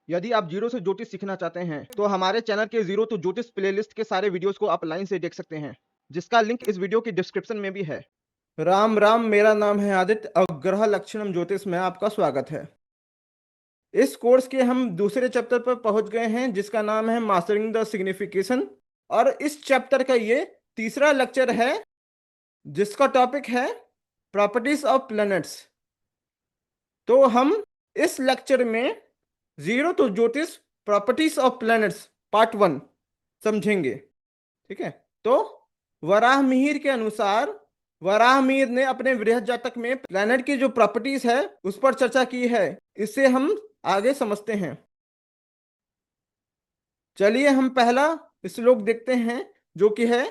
यदि आप जीरो से ज्योतिष सीखना चाहते हैं तो हमारे चैनल के जीरो टू ज्योतिष प्लेलिस्ट के सारे वीडियोस को आप लाइन से देख सकते हैं, जिसका लिंक इस वीडियो की डिस्क्रिप्शन में भी है। राम राम, मेरा नाम है आदित्य और ग्रह लक्षणम ज्योतिष में आपका स्वागत है। इस कोर्स के हम दूसरे चैप्टर पर पहुंच गए हैं, जिसका नाम है मास्टरिंग द सिग्निफिकेशन, और इस चैप्टर का ये तीसरा लेक्चर है, जिसका टॉपिक है प्रॉपर्टीज ऑफ प्लैनेट्स। तो हम इस लेक्चर में जीरो टू ज्योतिष प्रॉपर्टीज ऑफ प्लैनेट्स पार्ट 1 समझेंगे। ठीक है, तो वराह मिहिर के अनुसार वराह मिहिर ने अपने बृहद जातक में प्लैनेट की जो प्रॉपर्टीज है उस पर चर्चा की है। इससे हम आगे समझते हैं। चलिए हम पहला श्लोक देखते हैं, जो कि है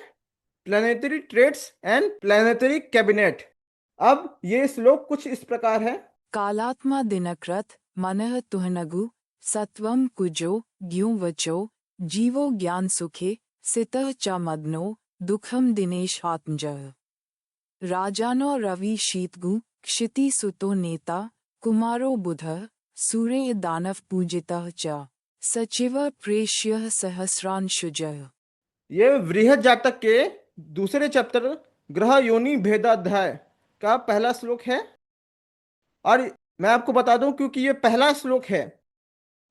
planetary traits and planetary cabinet. अब ये श्लोक कुछ इस प्रकार है। कालात्मा दिनकृत मनः तुहनगु सत्वं कुजो ज्ञुवचो जीवो ज्ञान सुखे सितः च मग्नो दुखम दिनेश आत्मजः राजानो रवि शीतगु क्षिति सुतो नेता कुमारो बुधः सूर्य दानव पूजितः च सचिव प्रेष्यः सहस्रांशुजः। ये बृहद जातक के दूसरे चैप्टर ग्रह योनि भेदाध्याय का पहला श्लोक है। और मैं आपको बता दूं, क्योंकि ये पहला श्लोक है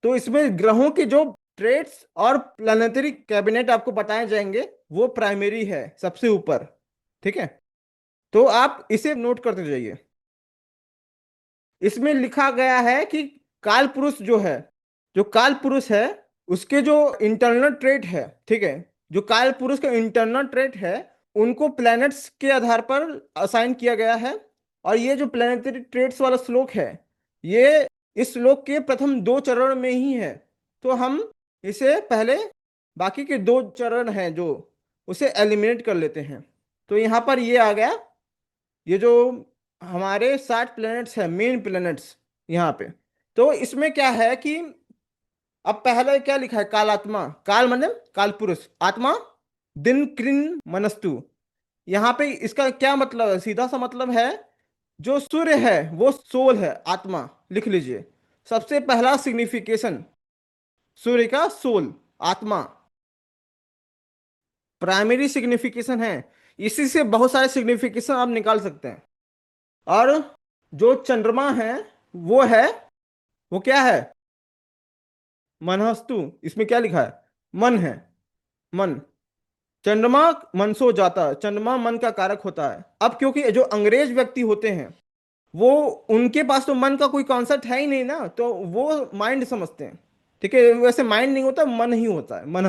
तो इसमें ग्रहों के जो ट्रेट्स और प्लैनेटरी कैबिनेट आपको बताए जाएंगे, वो प्राइमरी है, सबसे ऊपर। ठीक है, तो आप इसे नोट करते जाइए। इसमें लिखा गया है कि काल पुरुष जो काल पुरुष है उसके जो इंटरनल ट्रेट है, ठीक है, जो काल पुरुष का इंटरनल ट्रेट है उनको प्लैनेट्स के आधार पर असाइन किया गया है। और ये जो प्लैनेटरी ट्रेट्स वाला श्लोक है, ये इस श्लोक के प्रथम 2 चरण में ही है। तो हम इसे पहले बाकी के 2 चरण हैं जो उसे एलिमिनेट कर लेते हैं। तो यहाँ पर ये आ गया, ये जो हमारे 60 प्लैनेट्स हैं, मेन प्लैनेट्स यहाँ पे। तो इसमें क्या है कि अब पहले क्या लिखा है, कालात्मा, काल मतलब काल पुरुष, आत्मा दिन कृन मनस्तु। यहाँ पे इसका क्या मतलब है, सीधा सा मतलब है जो सूर्य है वो सोल है, आत्मा, लिख लीजिए। सबसे पहला सिग्निफिकेशन सूर्य का सोल, आत्मा, प्राइमरी सिग्निफिकेशन है। इसी से बहुत सारे सिग्निफिकेशन आप निकाल सकते हैं। और जो चंद्रमा है वो क्या है, मनहस्तु। इसमें क्या लिखा है, मन है, मन। चंद्रमा मन सो जाता, चंद्रमा मन का कारक होता है। अब क्योंकि जो अंग्रेज व्यक्ति होते हैं वो, उनके पास तो मन का कोई कॉन्सेप्ट है ही नहीं ना, तो वो माइंड समझते हैं। ठीक है, वैसे माइंड नहीं होता, मन ही होता है, मन।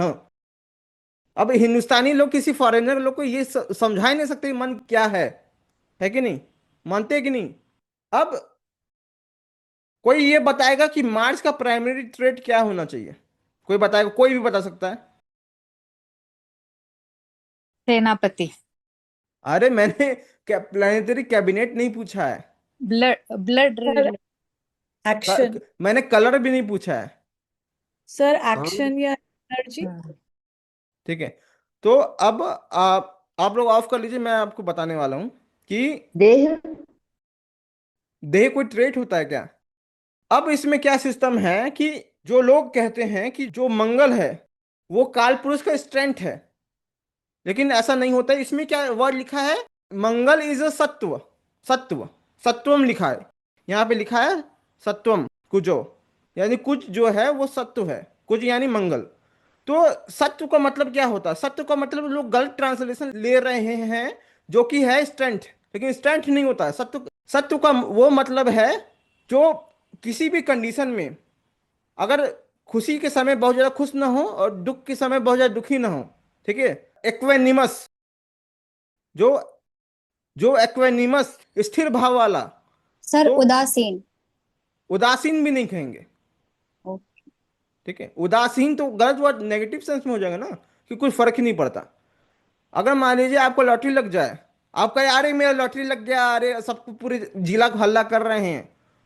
अब हिंदुस्तानी लोग किसी फॉरेनर लोग को ये समझा ही नहीं सकते मन क्या है कि नहीं, मानते कि नहीं। अब कोई ये बताएगा कि मार्स का प्राइमरी ट्रेट क्या होना चाहिए, कोई बताएगा, कोई भी बता सकता है। सेनापति। अरे मैंने प्लानिटरी कैबिनेट नहीं पूछा है, ब्लड ब्लड एक्शन मैंने कलर भी नहीं पूछा है। सर, एक्शन या एनर्जी। ठीक है, तो अब आप लोग ऑफ कर लीजिए, मैं आपको बताने वाला हूं कि देह देह कोई ट्रेट होता है क्या। अब इसमें क्या सिस्टम है कि जो लोग कहते हैं कि जो मंगल है वो काल पुरुष का स्ट्रेंथ है, लेकिन ऐसा नहीं होता है। इसमें क्या वर्ड लिखा है, मंगल इज अ सत्व, सत्व, सत्वम लिखा है, यहाँ पे लिखा है सत्वम कुजो, यानी कुछ जो है वो सत्व है, कुछ यानी मंगल। तो सत्व का मतलब क्या होता है, सत्व का मतलब लोग गलत ट्रांसलेशन ले रहे हैं, जो कि है स्ट्रेंथ, लेकिन स्ट्रेंथ नहीं होता है सत्व। सत्व का वो मतलब है जो किसी भी कंडीशन में, अगर खुशी के समय बहुत ज्यादा खुश ना हो और दुख के समय बहुत ज्यादा दुखी ना हो, ठीक है, एक्वेनिमस, जो जो एक्वेनिमस, स्थिर भाव वाला। सर तो उदासीन। उदासीन भी नहीं कहेंगे, ठीक है। उदासीन तो गलत वर्ड, नेगेटिव सेंस में हो जाएगा ना, कि कुछ फर्क ही नहीं पड़ता। अगर मान लीजिए आपको लॉटरी लग जाए, आप कहे अरे मेरा लॉटरी लग गया, अरे सबको पूरे जिला को हल्ला कर रहे हैं,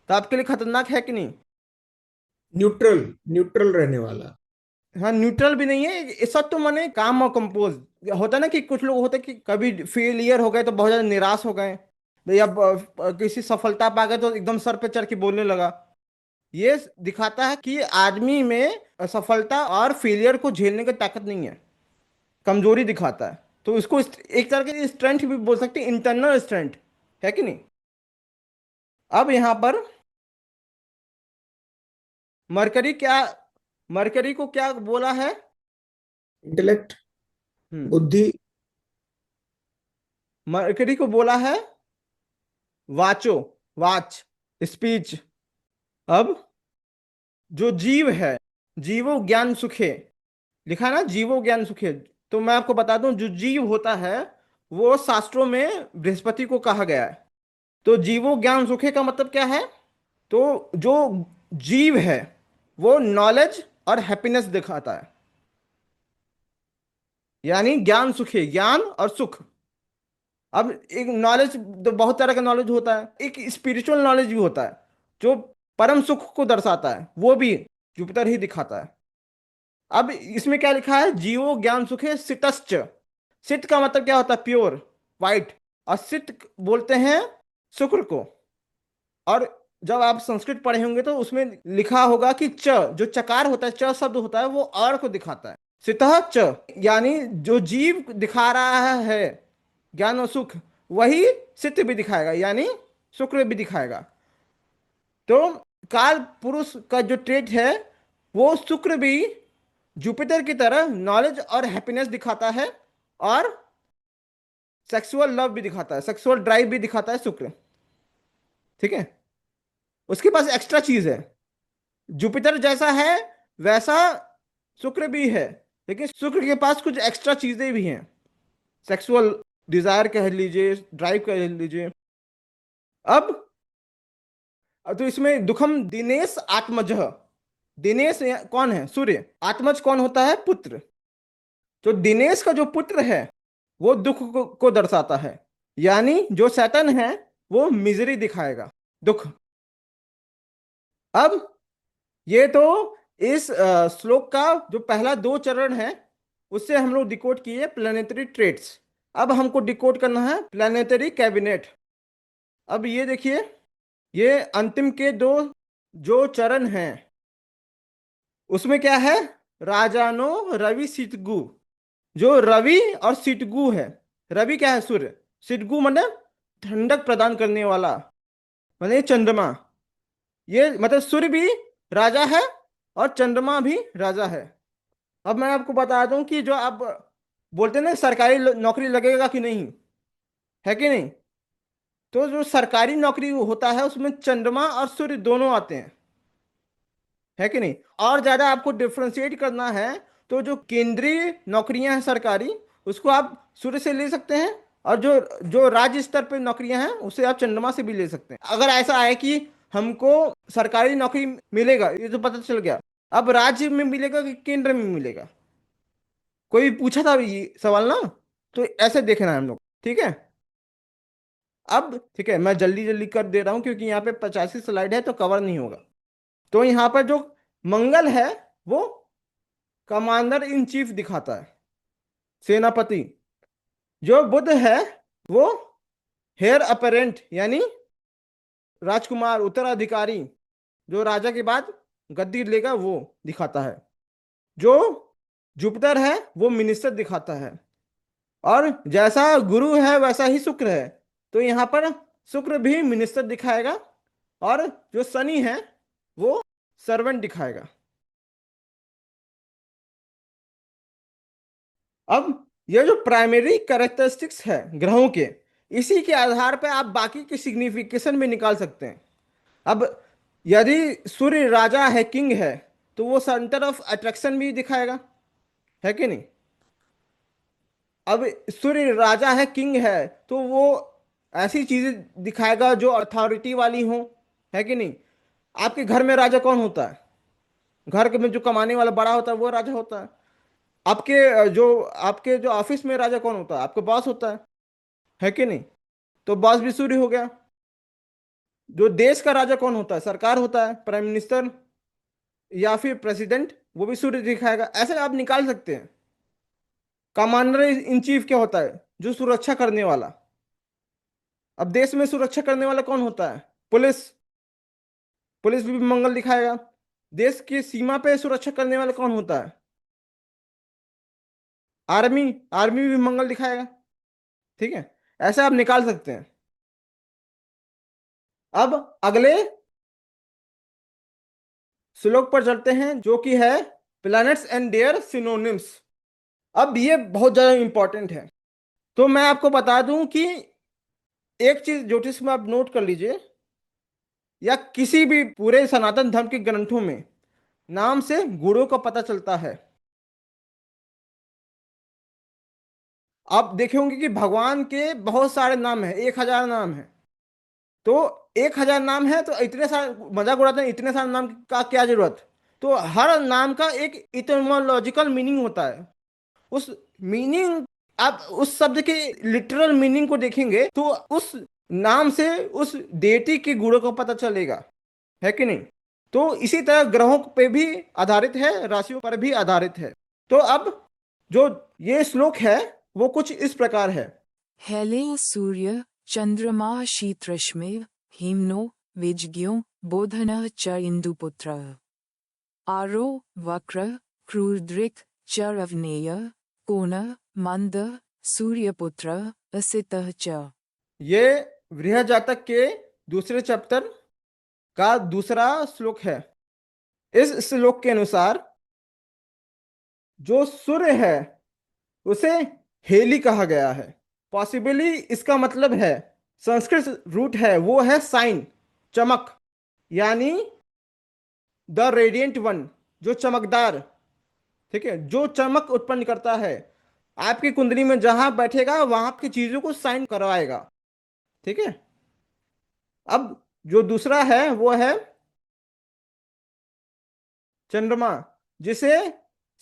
तो आपके लिए खतरनाक है कि नहीं। न्यूट्रल, न्यूट्रल रहने वाला। हाँ, न्यूट्रल भी नहीं है, ये सब तो माने काम और कंपोज होता है ना, कि कुछ लोग होते हैं कि कभी फेलियर हो गए तो बहुत ज्यादा निराश हो गए, या किसी सफलता पा गए तो एकदम सर पे चढ़ के बोलने लगा। ये दिखाता है कि आदमी में असफलता और फेलियर को झेलने की ताकत नहीं है, कमजोरी दिखाता है। तो इसको एक तरह की स्ट्रेंथ भी बोल सकते हैं, इंटरनल स्ट्रेंथ, है कि नहीं। अब यहां पर मरकरी क्या, मरकरी को क्या बोला है? इंटेलेक्ट, हम्म, बुद्धि। मरकरी को बोला है वाचो, वाच, स्पीच। अब जो जीव है, जीवो ज्ञान सुखे, लिखा है ना, जीवो ज्ञान सुखे। तो मैं आपको बता दूं, जो जीव होता है वो शास्त्रों में बृहस्पति को कहा गया है। तो जीवो ज्ञान सुखे का मतलब क्या है? तो जो जीव है वो नॉलेज और हैप्पीनेस दिखाता है, यानी ज्ञान सुखे, ज्ञान और सुख। अब एक नॉलेज, तो बहुत तरह का नॉलेज होता है, एक स्पिरिचुअल नॉलेज भी होता है जो परम सुख को दर्शाता है, वो भी जुपिटर ही दिखाता है। अब इसमें क्या लिखा है? जीवो ज्ञान सुखे सितश्च। सित का मतलब क्या होता है? Pure, white. और सित बोलते हैं शुक्र को। और जब आप संस्कृत पढ़े होंगे तो उसमें लिखा होगा कि च, जो चकार होता है, च शब्द होता है, वो और को दिखाता है। सितः च, यानी जो जीव दिखा रहा है ज्ञान और सुख, वही सित भी दिखाएगा, यानी शुक्र भी दिखाएगा। तो काल पुरुष का जो ट्रेट है वो शुक्र भी जुपिटर की तरह नॉलेज और हैप्पीनेस दिखाता है, और सेक्सुअल लव भी दिखाता है, सेक्सुअल ड्राइव भी दिखाता है शुक्र। ठीक है, उसके पास एक्स्ट्रा चीज है। जुपिटर जैसा है वैसा शुक्र भी है, लेकिन शुक्र के पास कुछ एक्स्ट्रा चीजें भी हैं, सेक्सुअल डिजायर कह लीजिए, ड्राइव कह लीजिए। अब तो इसमें दुखम दिनेश आत्मज, दिनेश कौन है? सूर्य। आत्मज कौन होता है? पुत्र। तो दिनेश का जो पुत्र है वो दुख को दर्शाता है, यानी जो सैटर्न है वो मिजरी दिखाएगा, दुख। अब ये तो इस श्लोक का जो पहला दो चरण है उससे हम लोग डिकोड किए प्लानिटरी ट्रेड्स। अब हमको डिकोड करना है प्लानिटरी कैबिनेट। अब ये देखिए, ये अंतिम के दो जो चरण हैं उसमें क्या है? राजानो रवि सितगु। जो रवि और सितगु है, रवि क्या है? सूर्य। सितगु मतलब ठंडक प्रदान करने वाला, मतलब ये चंद्रमा। ये मतलब सूर्य भी राजा है और चंद्रमा भी राजा है। अब मैं आपको बता दूं कि जो आप बोलते हैं ना सरकारी नौकरी लगेगा कि नहीं, है कि नहीं, तो जो सरकारी नौकरी होता है उसमें चंद्रमा और सूर्य दोनों आते हैं, है कि नहीं। और ज्यादा आपको डिफ्रेंशिएट करना है तो जो केंद्रीय नौकरियां हैं सरकारी, उसको आप सूर्य से ले सकते हैं, और जो जो राज्य स्तर पर नौकरियां हैं उसे आप चंद्रमा से भी ले सकते हैं। अगर ऐसा है कि हमको सरकारी नौकरी मिलेगा, ये तो पता चल गया, अब राज्य में मिलेगा कि केंद्र में मिलेगा? कोई पूछा था ये सवाल ना, तो ऐसे देखना है हम लोग, ठीक है। अब ठीक है, मैं जल्दी जल्दी कर दे रहा हूं क्योंकि यहाँ पे 85 स्लाइड है तो कवर नहीं होगा। तो यहाँ पर जो मंगल है वो कमांडर इन चीफ दिखाता है, सेनापति। जो बुध है वो हेयर अपेरेंट, यानी राजकुमार, उत्तराधिकारी, जो राजा के बाद गद्दी लेगा वो दिखाता है। जो जुपिटर है वो मिनिस्टर दिखाता है। और जैसा गुरु है वैसा ही शुक्र है, तो यहाँ पर शुक्र भी मिनिस्टर दिखाएगा, और जो शनि है वो सर्वेंट दिखाएगा। अब ये जो प्राइमरी कैरेक्टरिस्टिक्स है ग्रहों के, इसी के आधार पर आप बाकी की सिग्निफिकेशन भी निकाल सकते हैं। अब यदि सूर्य राजा है, किंग है, तो वो सेंटर ऑफ अट्रैक्शन भी दिखाएगा, है कि नहीं। अब सूर्य राजा है, किंग है, तो वो ऐसी चीजें दिखाएगा जो अथॉरिटी वाली हो, है कि नहीं। आपके घर में राजा कौन होता है? घर के में जो कमाने वाला बड़ा होता है वो राजा होता है। आपके जो ऑफिस में राजा कौन होता है? आपका बॉस होता है कि नहीं। तो बॉस भी सूर्य हो गया। जो देश का राजा कौन होता है? सरकार होता है, प्राइम मिनिस्टर या फिर प्रेसिडेंट, वो भी सूर्य दिखाएगा। ऐसे आप निकाल सकते हैं। कमांडर इन चीफ क्या होता है? जो सुरक्षा करने वाला। अब देश में सुरक्षा करने वाला कौन होता है? पुलिस। पुलिस भी मंगल दिखाएगा। देश की सीमा पे सुरक्षा करने वाला कौन होता है? आर्मी। आर्मी भी मंगल दिखाएगा। ठीक है, ऐसे आप निकाल सकते हैं। अब अगले श्लोक पर चलते हैं, जो कि है प्लैनेट्स एंड देयर सिनोनिम्स। अब ये बहुत ज्यादा इंपॉर्टेंट है। तो मैं आपको बता दूं कि एक चीज ज्योतिष में आप नोट कर लीजिए, या किसी भी पूरे सनातन धर्म के ग्रंथों में नाम से गुरु का पता चलता है। आप देखे होंगे कि भगवान के बहुत सारे नाम हैं, 1,000 नाम हैं। तो 1,000 नाम है तो इतने सारे, मजाक उड़ाते हैं, इतने सारे नाम का क्या जरूरत? तो हर नाम का एक इटymological मीनिंग होता है। उस मीनिंग, आप उस शब्द के लिटरल मीनिंग को देखेंगे तो उस नाम से उस देटी के गुणों का पता चलेगा, है कि नहीं? तो इसी तरह ग्रहों पे भी आधारित है, राशियों पर भी आधारित है। तो अब जो ये श्लोक है वो कुछ इस प्रकार है। हेलेयो सूर्य चंद्रमा शीतरश्मिः हिमनो विज्ञो बोधनः च इंदुपुत्रः आरो वक्र क्रूरदृक् च रवनेयः कोणः मंदः सूर्यपुत्रः असितः च। ये बृहद जातक के दूसरे चैप्टर का दूसरा श्लोक है। इस श्लोक के अनुसार जो सूर्य है उसे हेली कहा गया है। पॉसिबली इसका मतलब है, संस्कृत रूट है वो है साइन, चमक, यानी द रेडियंट वन, जो चमकदार। ठीक है, जो चमक उत्पन्न करता है। आपकी कुंडली में जहां बैठेगा वहां की चीजों को साइन करवाएगा। ठीक है। अब जो दूसरा है वो है चंद्रमा, जिसे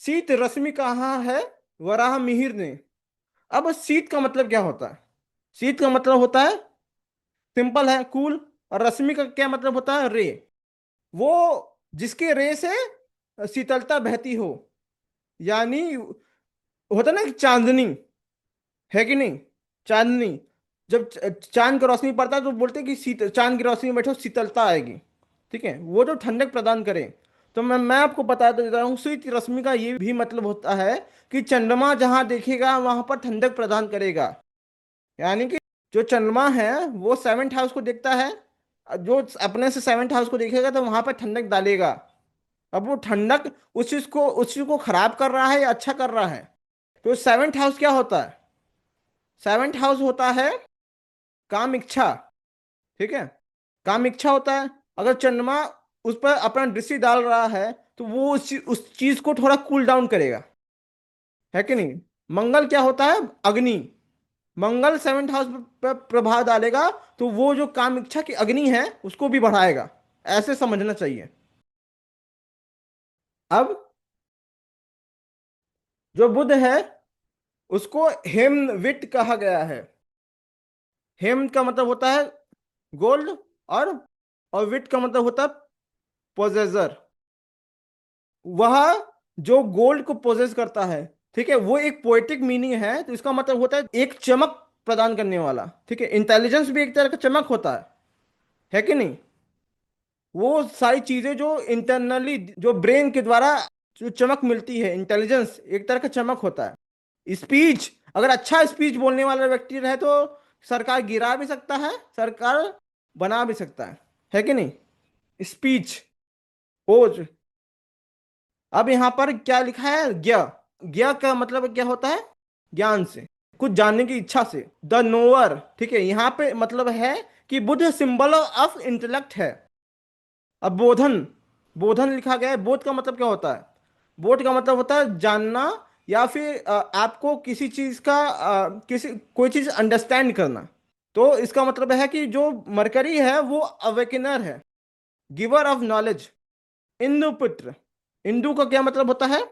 शीत रश्मि कहा है वराह मिहिर ने। अब शीत का मतलब क्या होता है? शीत का मतलब होता है, सिंपल है, कूल। और रश्मि का क्या मतलब होता है? रे। वो जिसके रे से शीतलता बहती हो, यानी होता ना कि चांदनी, है कि नहीं? चांदनी, जब चांद की रोशनी पड़ता है तो बोलते हैं कि चांद की रोशनी में बैठो शीतलता आएगी। ठीक है, वो जो ठंडक प्रदान करे। तो मैं आपको बता देता हूँ, शीत रश्मि का ये भी मतलब होता है कि चंद्रमा जहां देखेगा वहां पर ठंडक प्रदान करेगा। यानी कि जो चंद्रमा है वो सेवेंथ हाउस को देखता है, जो अपने से सेवेंथ हाउस को देखेगा तो वहां पर ठंडक डालेगा। अब वो ठंडक उस चीज को खराब कर रहा है या अच्छा कर रहा है? तो सेवेंथ हाउस क्या होता है? सेवेंथ हाउस होता है काम इच्छा। ठीक है, काम इच्छा होता है। अगर चंद्रमा उस पर अपना दृष्टि डाल रहा है तो वो उस चीज को थोड़ा कूल डाउन करेगा, है कि नहीं? मंगल क्या होता है? अग्नि। मंगल सेवेंथ हाउस पर प्रभाव डालेगा तो वो जो काम इच्छा की अग्नि है उसको भी बढ़ाएगा। ऐसे समझना चाहिए। अब जो बुध है उसको हेमविट कहा गया है। हेम का मतलब होता है गोल्ड, और विट का मतलब होता है पोजेसर। वह जो गोल्ड को पोजेस करता है। ठीक है, वो एक पोएटिक मीनिंग है, तो इसका मतलब होता है एक चमक प्रदान करने वाला। ठीक है, इंटेलिजेंस भी एक तरह का चमक होता है कि नहीं? वो सारी चीजें जो इंटरनली, जो ब्रेन के द्वारा जो चमक मिलती है, इंटेलिजेंस एक तरह का चमक होता है। स्पीच, अगर अच्छा स्पीच बोलने वाला व्यक्ति रहे तो सरकार गिरा भी सकता है, सरकार बना भी सकता है कि नहीं? स्पीच, ओज। अब यहां पर क्या लिखा है? ज्ञ। ज्ञ का मतलब क्या होता है? ज्ञान से, कुछ जानने की इच्छा से, द नोअर। ठीक है, यहां पे मतलब है कि बुद्ध सिंबल ऑफ इंटेलेक्ट है। अब बोधन, बोधन लिखा गया है। बोध का मतलब क्या होता है? बोध का मतलब होता है जानना, या फिर आपको किसी चीज का किसी कोई चीज अंडरस्टैंड करना। तो इसका मतलब है कि जो मरकरी है वो अवेकनर है, गिवर ऑफ नॉलेज। इंदु पुत्र, इंदु का क्या मतलब होता है?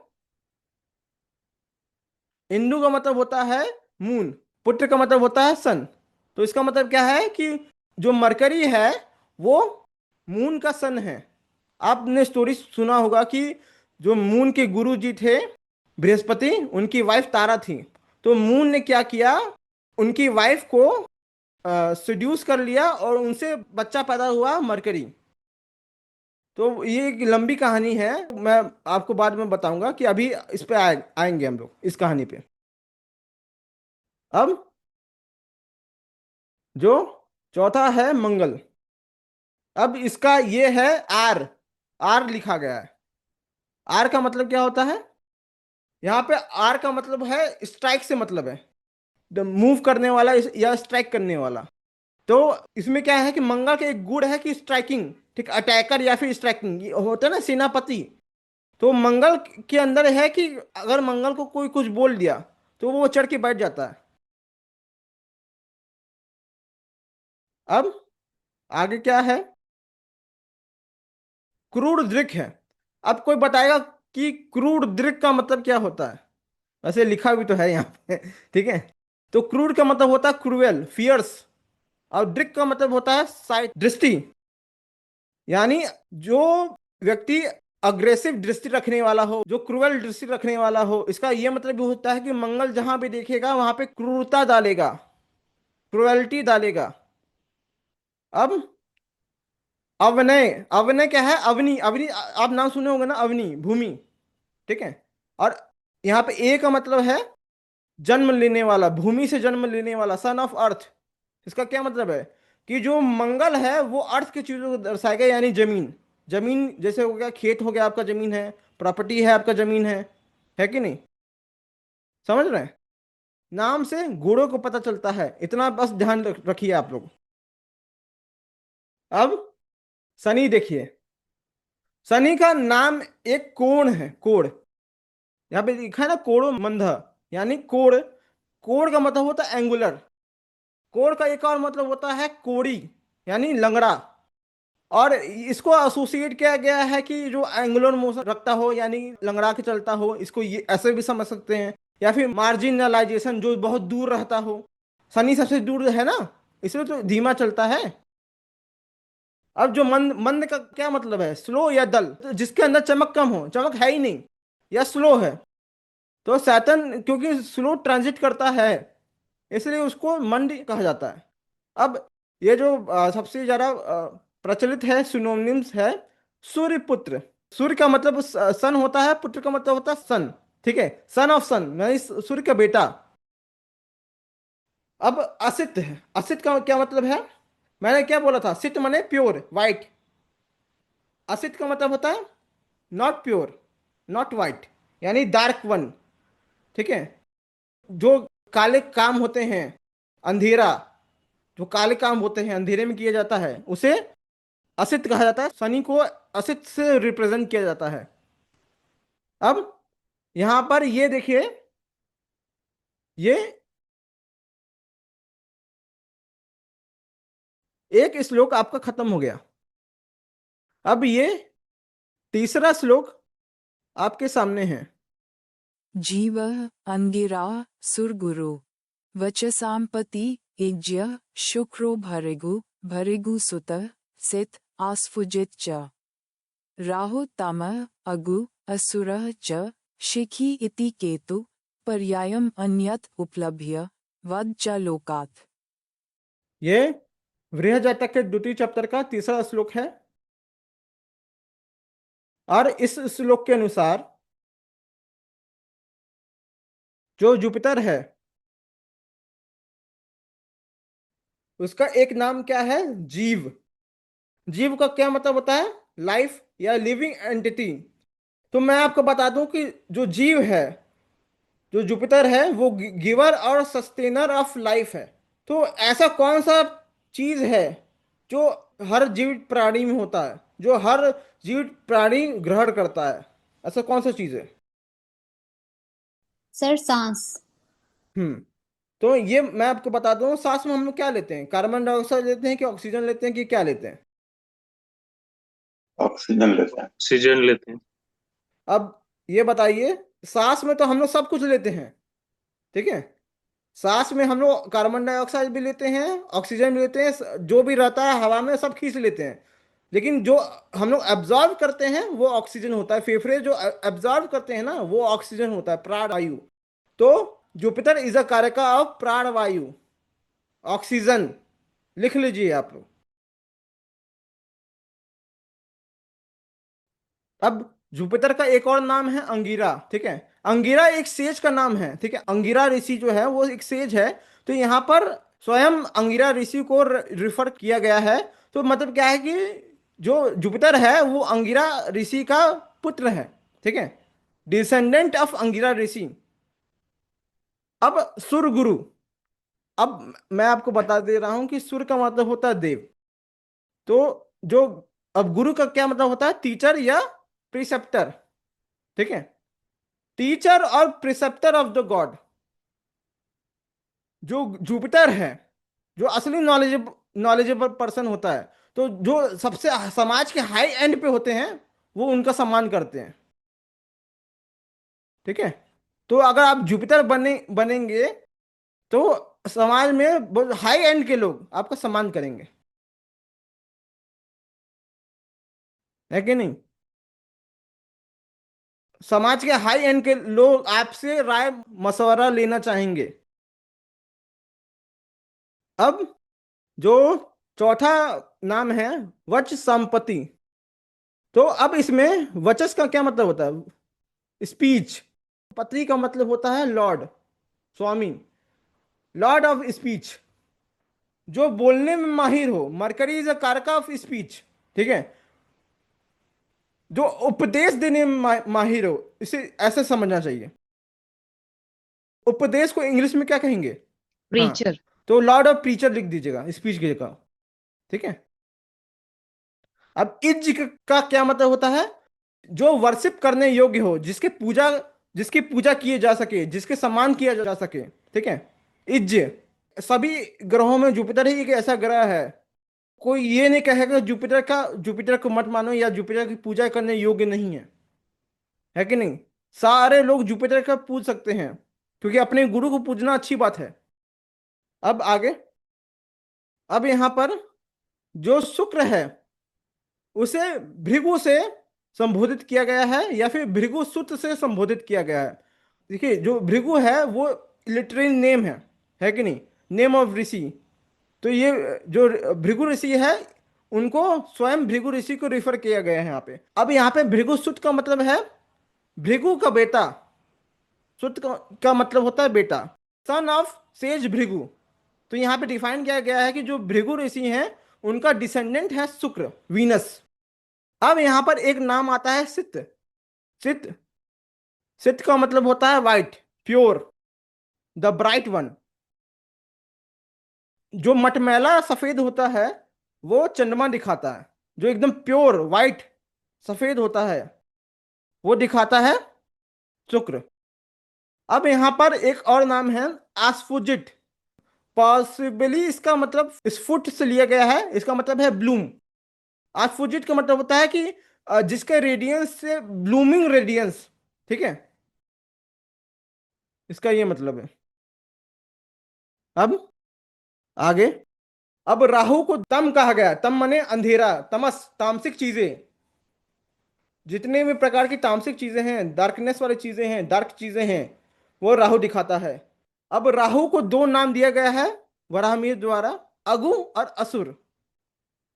इंदु का मतलब होता है मून, पुत्र का मतलब होता है सन। तो इसका मतलब क्या है कि जो मरकरी है वो मून का सन है। आपने स्टोरी सुना होगा कि जो मून के गुरु जी थे बृहस्पति, उनकी वाइफ तारा थी। तो मून ने क्या किया, उनकी वाइफ को सेड्यूस कर लिया और उनसे बच्चा पैदा हुआ मरकरी। तो ये एक लंबी कहानी है, मैं आपको बाद में बताऊंगा कि अभी इस पे आएंगे हम लोग इस कहानी पे। अब जो चौथा है मंगल। अब इसका ये है आर, आर लिखा गया है। आर का मतलब क्या होता है? यहाँ पे आर का मतलब है स्ट्राइक से मतलब है, मूव करने वाला या स्ट्राइक करने वाला। तो इसमें क्या है कि मंगल का एक गुण है कि स्ट्राइकिंग, ठीक, अटैकर या फिर स्ट्राइकिंग ये होता है ना, सेनापति। तो मंगल के अंदर है कि अगर मंगल को कोई कुछ बोल दिया तो वो चढ़ के बैठ जाता है। अब आगे क्या है? क्रूर दृक है। अब कोई बताएगा कि क्रूर दृक का मतलब क्या होता है? वैसे लिखा भी तो है यहाँ पे ठीक है। तो क्रूर का मतलब होता है क्रूएल, फियर्स। और दृक का मतलब होता है साइट, दृष्टि। यानी जो व्यक्ति अग्रेसिव दृष्टि रखने वाला हो, जो क्रूएल दृष्टि रखने वाला हो, इसका यह मतलब भी होता है कि मंगल जहां भी देखेगा वहां पे क्रूरता डालेगा, क्रुएल्टी डालेगा। अब अवनय, अवनय क्या है? अवनी, अवनी आप नाम सुने होंगे ना, अवनी भूमि, ठीक है। और यहाँ पे ए का मतलब है जन्म लेने वाला, भूमि से जन्म लेने वाला, सन ऑफ अर्थ। इसका क्या मतलब है कि जो मंगल है वो अर्थ की चीजों को दर्शाएगा, यानी जमीन। जमीन जैसे हो गया, खेत हो गया आपका, जमीन है, प्रॉपर्टी है आपका, जमीन है कि नहीं? समझ रहे हैं? नाम से गुणों को पता चलता है, इतना बस ध्यान रखिए आप लोग। अब शनि देखिए। शनि का नाम एक कोण है, कोण। यहाँ पे लिखा है ना, कोणो मंद, यानी कोण। कोण का मतलब होता है एंगुलर। कोण का एक और मतलब होता है कोड़ी, यानी लंगड़ा। और इसको एसोसिएट किया गया है कि जो एंगुलर मोशन रखता हो, यानी लंगड़ा के चलता हो, इसको ये ऐसे भी समझ सकते हैं। या फिर मार्जिनलाइजेशन, जो बहुत दूर रहता हो। शनि सबसे दूर है ना, इसलिए तो धीमा चलता है। अब जो मंद, मंद का क्या मतलब है? स्लो या दल, तो जिसके अंदर चमक कम हो, चमक है ही नहीं, या स्लो है। तो सैटर्न क्योंकि स्लो ट्रांजिट करता है, इसलिए उसको मंद कहा जाता है। अब ये जो सबसे ज्यादा प्रचलित है, सिनोनिम्स है, सूर्यपुत्र। सूर्य का मतलब सन होता है, पुत्र का मतलब होता है सन, ठीक है, सन ऑफ सन, यानी सूर्य का बेटा। अब असित है। असित का क्या मतलब है? मैंने क्या बोला था? सित माने प्योर वाइट। असित का मतलब होता है नॉट प्योर, नॉट वाइट, यानी डार्क वन, ठीक है। जो काले काम होते हैं, अंधेरा, जो काले काम होते हैं अंधेरे में किया जाता है, उसे असित कहा जाता है। शनि को असित से रिप्रेजेंट किया जाता है। अब यहां पर ये देखिए, ये एक श्लोक आपका खत्म हो गया। अब ये तीसरा श्लोक आपके सामने है। जीव अंगिरा सुरगुरु वचसाम्पति इज्य शुक्रो भृगु भृगु सुत सित आस्फुजित च राहु तम अगु असुरः च शिखी इति केतु पर्यायम् अन्यत् उपलभ्य वद च लोकात्। ये बृहजातक के द्वितीय चैप्टर का तीसरा श्लोक है। और इस श्लोक के अनुसार जो जुपिटर है, उसका एक नाम क्या है? जीव। जीव का क्या मतलब होता है? लाइफ या लिविंग एंटिटी। तो मैं आपको बता दूं कि जो जीव है, जो जुपिटर है, वो गिवर और सस्टेनर ऑफ लाइफ है। तो ऐसा कौन सा चीज है जो हर जीवित प्राणी में होता है, जो हर जीवित प्राणी ग्रहण करता है? ऐसा कौन सा चीज है? सर सांस। हम्म। तो ये मैं आपको बता दूं, सांस में हम लोग क्या लेते हैं? कार्बन डाइऑक्साइड लेते हैं कि ऑक्सीजन लेते हैं कि क्या लेते हैं? ऑक्सीजन लेते हैं। ऑक्सीजन लेते हैं। अब ये बताइए, सांस में तो हम लोग सब कुछ लेते हैं, ठीक है। सांस में हम लोग कार्बन डाइऑक्साइड भी लेते हैं, ऑक्सीजन भी लेते हैं, जो भी रहता है हवा में सब खींच लेते हैं। लेकिन जो हम लोग एब्जॉर्व करते हैं वो ऑक्सीजन होता है। फेफड़े जो एब्जॉर्व करते हैं ना, वो ऑक्सीजन होता है, प्राणवायु। तो जुपिटर इज अ कारक ऑफ प्राणवायु, ऑक्सीजन। लिख लीजिए आप लोग। अब जुपिटर का एक और नाम है अंगिरा, ठीक है। अंगिरा एक सेज का नाम है, ठीक है। अंगिरा ऋषि जो है वो एक सेज है। तो यहाँ पर स्वयं अंगिरा ऋषि को रिफर किया गया है। तो मतलब क्या है कि जो जुपिटर है वो अंगिरा ऋषि का पुत्र है, ठीक है, डिसेंडेंट ऑफ अंगिरा ऋषि। अब सुर गुरु। अब मैं आपको बता दे रहा हूं कि सुर का मतलब होता है देव। तो जो, अब गुरु का क्या मतलब होता है, टीचर या प्रिसेप्टर, ठीक है। टीचर और प्रिसेप्टर ऑफ द गॉड। जो जुपिटर है, जो असली नॉलेजेबल पर्सन होता है, तो जो सबसे समाज के हाई एंड पे होते हैं वो उनका सम्मान करते हैं, ठीक है। तो अगर आप जुपिटर बनेंगे तो समाज में बहुत हाई एंड के लोग आपका सम्मान करेंगे, है कि नहीं। समाज के हाई एंड के लोग आपसे राय मशवरा लेना चाहेंगे। अब जो चौथा नाम है वच संपत्ति। तो अब इसमें वचस का क्या मतलब होता है, स्पीच। पत्री का मतलब होता है Lord, Swami, Lord of speech. जो बोलने में माहिर हो, मरकरी इज अ कारका ऑफ स्पीच, ठीक है। जो उपदेश देने में माहिर हो, इसे ऐसे समझना चाहिए। उपदेश को इंग्लिश में क्या कहेंगे? हाँ, प्रीचर। तो लॉर्ड ऑफ प्रीचर लिख दीजिएगा स्पीच की जगह, ठीक है। अब इज का क्या मतलब होता है, जो वर्शिप करने योग्य हो, जिसकी पूजा किए जा सके, जिसके सम्मान किया जा सके, ठीक है, इज। सभी ग्रहों में जुपिटर ही एक ऐसा ग्रह है, कोई ये नहीं कहेगा जुपिटर को मत मानो या जुपिटर की पूजा करने योग्य नहीं है कि नहीं। सारे लोग जुपिटर का पूज सकते हैं, क्योंकि अपने गुरु को पूजना अच्छी बात है। अब आगे, अब यहां पर जो शुक्र है उसे भृगु से संबोधित किया गया है या फिर भृगु सुत से संबोधित किया गया है। देखिए, जो भृगु है वो लिटररी नेम है कि नहीं, नेम ऑफ ऋषि। तो ये जो भृगु ऋषि है, उनको स्वयं भृगु ऋषि को रिफर किया गया है यहाँ पे। अब यहाँ पे भृगु सुत का मतलब है भृगु का बेटा। सुत का मतलब होता है बेटा, सन ऑफ सेज भृगु। तो यहाँ पे डिफाइन किया गया है कि जो भृगु ऋषि हैं उनका डिसेंडेंट है शुक्र, वीनस। अब यहां पर एक नाम आता है सित। सित सित का मतलब होता है white, pure, the bright one. जो मटमैला सफेद होता है वो चंद्रमा दिखाता है। जो एकदम प्योर वाइट सफेद होता है वो दिखाता है शुक्र। अब यहां पर एक और नाम है एस्फुजिट। पॉसिबली इसका मतलब स्फुट से लिया गया है, इसका मतलब है ब्लूम। एस्फुजिट का मतलब होता है कि जिसके रेडियंस से ब्लूमिंग रेडियंस, ठीक है, इसका ये मतलब है। अब आगे, अब राहु को तम कहा गया। तम माने अंधेरा, तमस, तामसिक चीजें। जितने भी प्रकार की तामसिक चीजें हैं, डार्कनेस वाली चीजें हैं, डार्क चीजें हैं, वो राहु दिखाता है। अब राहु को दो नाम दिया गया है वराहमिहिर द्वारा, अगु और असुर।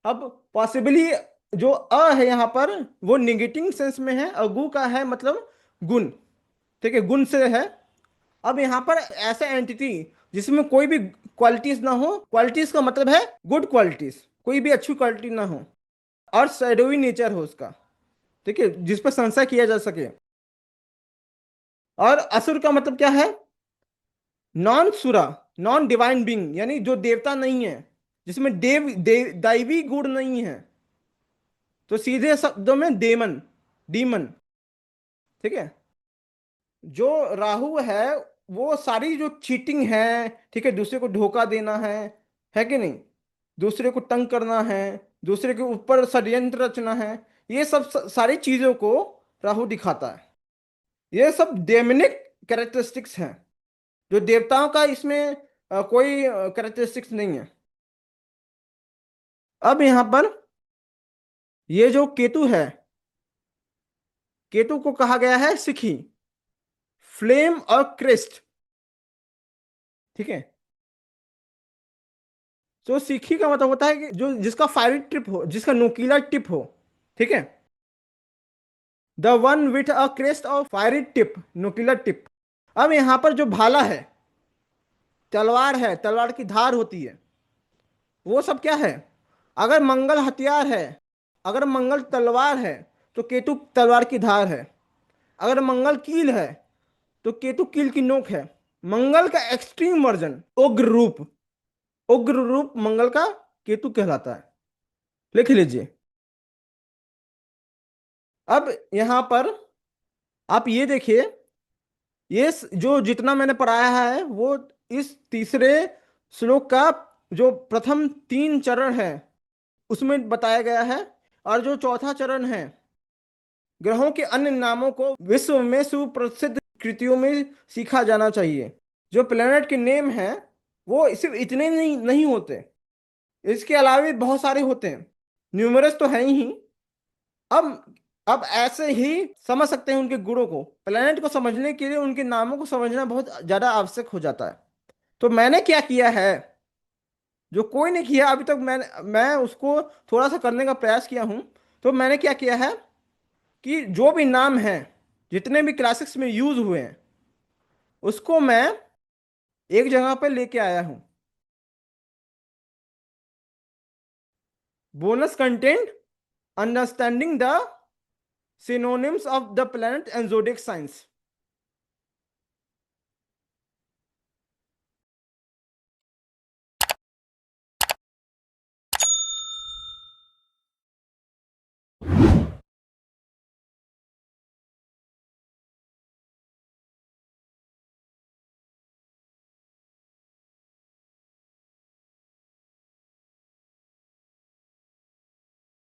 अब पॉसिबली जो है यहाँ पर वो निगेटिव सेंस में है, अगु का है मतलब गुण, ठीक है, गुण से है। अब यहाँ पर ऐसा एंटिटी जिसमें कोई भी क्वालिटीज ना हो, क्वालिटीज का मतलब है गुड क्वालिटीज, कोई भी अच्छी क्वालिटी ना हो, और शैडोवी नेचर हो उसका, ठीक है, जिस पर संशय किया जा सके। और असुर का मतलब क्या है, नॉन सुरा, नॉन डिवाइन बींग, यानी जो देवता नहीं है, जिसमें दैवी गुण नहीं है। तो सीधे शब्दों में डेमन, डीमन, ठीक है। जो राहु है वो सारी जो चीटिंग है, ठीक है, दूसरे को धोखा देना है कि नहीं, दूसरे को तंग करना है, दूसरे के ऊपर षड्यंत्र रचना है, ये सब सारी चीजों को राहु दिखाता है। ये सब डेमनिक कैरेक्टरिस्टिक्स हैं, जो देवताओं का इसमें कोई कैरेक्टरिस्टिक्स नहीं है। अब यहां पर ये जो केतु है, केतु को कहा गया है सिखी, फ्लेम और क्रेस्ट, ठीक है। तो सिखी का मतलब होता है कि जो जिसका फायरी टिप हो, जिसका नोकीला टिप हो, ठीक है। The one with a crest of fiery tip, nuclear tip. अब यहां पर जो भाला है, तलवार है, तलवार की धार होती है, वो सब क्या है? अगर मंगल हथियार है, अगर मंगल तलवार है, तो केतु तलवार की धार है। अगर मंगल कील है, तो केतु कील की नोक है। मंगल का एक्सट्रीम वर्जन उग्र रूप, उग्र रूप मंगल का केतु कहलाता है। लिख लीजिए। अब यहां पर आप ये देखिए, ये जो जितना मैंने पढ़ाया है वो इस तीसरे श्लोक का जो प्रथम 3 चरण है उसमें बताया गया है। और जो चौथा चरण है, ग्रहों के अन्य नामों को विश्व में सुप्रसिद्ध कृतियों में सीखा जाना चाहिए। जो प्लेनेट के नेम हैं वो सिर्फ इतने नहीं होते, इसके अलावा भी बहुत सारे होते हैं, न्यूमरस तो है ही। अब अब ऐसे ही समझ सकते हैं उनके गुणों को। प्लेनेट को समझने के लिए उनके नामों को समझना बहुत ज्यादा आवश्यक हो जाता है। तो मैंने क्या किया है, जो कोई नहीं किया अभी तक, मैं उसको थोड़ा सा करने का प्रयास किया हूं। तो मैंने क्या किया है कि जो भी नाम हैं, जितने भी क्लासिक्स में यूज हुए हैं, उसको मैं एक जगह पर लेके आया हूं। Bonus content, understanding the synonyms of the planet and zodiac science.